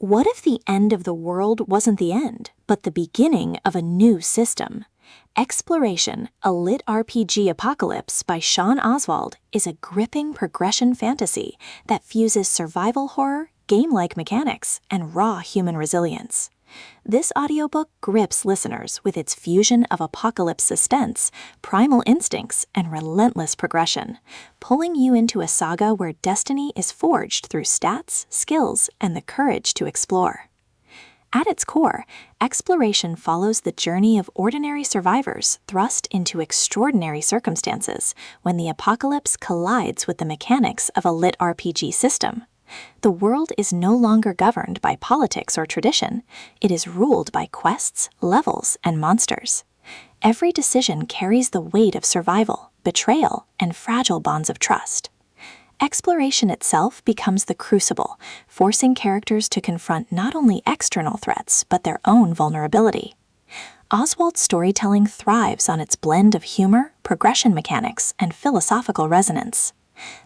What if the end of the world wasn't the end, but the beginning of a new system? Exploration, a LitRPG Apocalypse by Sean Oswald is a gripping progression fantasy that fuses survival horror, game-like mechanics, and raw human resilience. This audiobook grips listeners with its fusion of apocalypse suspense, primal instincts, and relentless progression, pulling you into a saga where destiny is forged through stats, skills, and the courage to explore. At its core, exploration follows the journey of ordinary survivors thrust into extraordinary circumstances when the apocalypse collides with the mechanics of a LitRPG system. The world is no longer governed by politics or tradition. It is ruled by quests, levels, and monsters. Every decision carries the weight of survival, betrayal, and fragile bonds of trust. Exploration itself becomes the crucible, forcing characters to confront not only external threats, but their own vulnerability. Oswald's storytelling thrives on its blend of humor, progression mechanics, and philosophical resonance.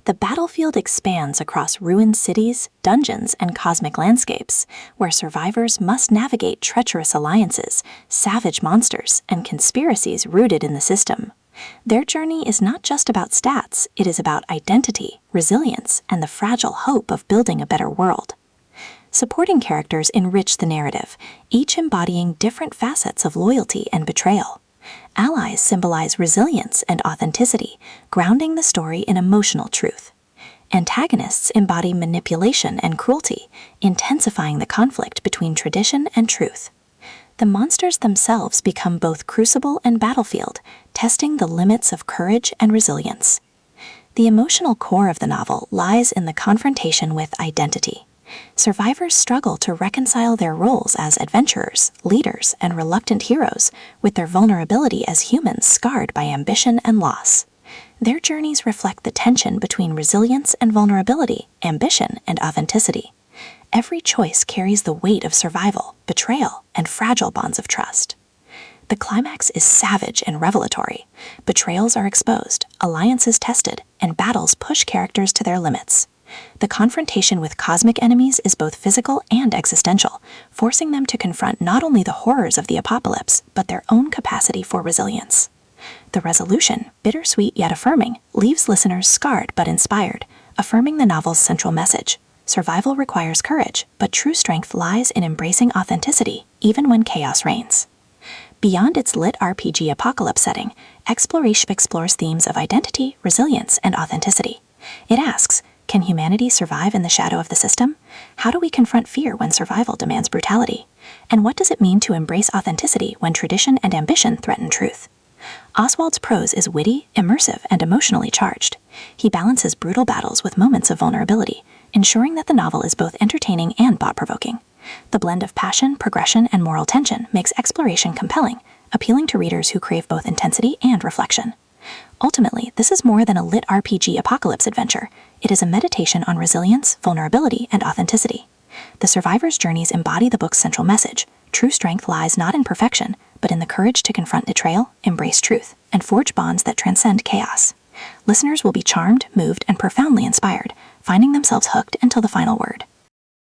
The battlefield expands across ruined cities, dungeons, and cosmic landscapes, where survivors must navigate treacherous alliances, savage monsters, and conspiracies rooted in the system. Their journey is not just about stats, it is about identity, resilience, and the fragile hope of building a better world. Supporting characters enrich the narrative, each embodying different facets of loyalty and betrayal. Allies symbolize resilience and authenticity, grounding the story in emotional truth. Antagonists embody manipulation and cruelty, intensifying the conflict between tradition and truth. The monsters themselves become both crucible and battlefield, testing the limits of courage and resilience. The emotional core of the novel lies in the confrontation with identity. Survivors struggle to reconcile their roles as adventurers, leaders, and reluctant heroes with their vulnerability as humans scarred by ambition and loss. Their journeys reflect the tension between resilience and vulnerability, ambition and authenticity. Every choice carries the weight of survival, betrayal, and fragile bonds of trust. The climax is savage and revelatory. Betrayals are exposed, alliances tested, and battles push characters to their limits. The confrontation with cosmic enemies is both physical and existential, forcing them to confront not only the horrors of the apocalypse, but their own capacity for resilience. The resolution, bittersweet yet affirming, leaves listeners scarred but inspired, affirming the novel's central message. Survival requires courage, but true strength lies in embracing authenticity, even when chaos reigns. Beyond its LitRPG Apocalypse setting, Exploration explores themes of identity, resilience, and authenticity. It asks, can humanity survive in the shadow of the system? How do we confront fear when survival demands brutality? And what does it mean to embrace authenticity when tradition and ambition threaten truth? Oswald's prose is witty, immersive, and emotionally charged. He balances brutal battles with moments of vulnerability, ensuring that the novel is both entertaining and thought-provoking. The blend of passion, progression, and moral tension makes exploration compelling, appealing to readers who crave both intensity and reflection. Ultimately, this is more than a LitRPG Apocalypse adventure. It is a meditation on resilience, vulnerability, and authenticity. The survivor's journeys embody the book's central message. True strength lies not in perfection, but in the courage to confront betrayal, embrace truth, and forge bonds that transcend chaos. Listeners will be charmed, moved, and profoundly inspired, finding themselves hooked until the final word.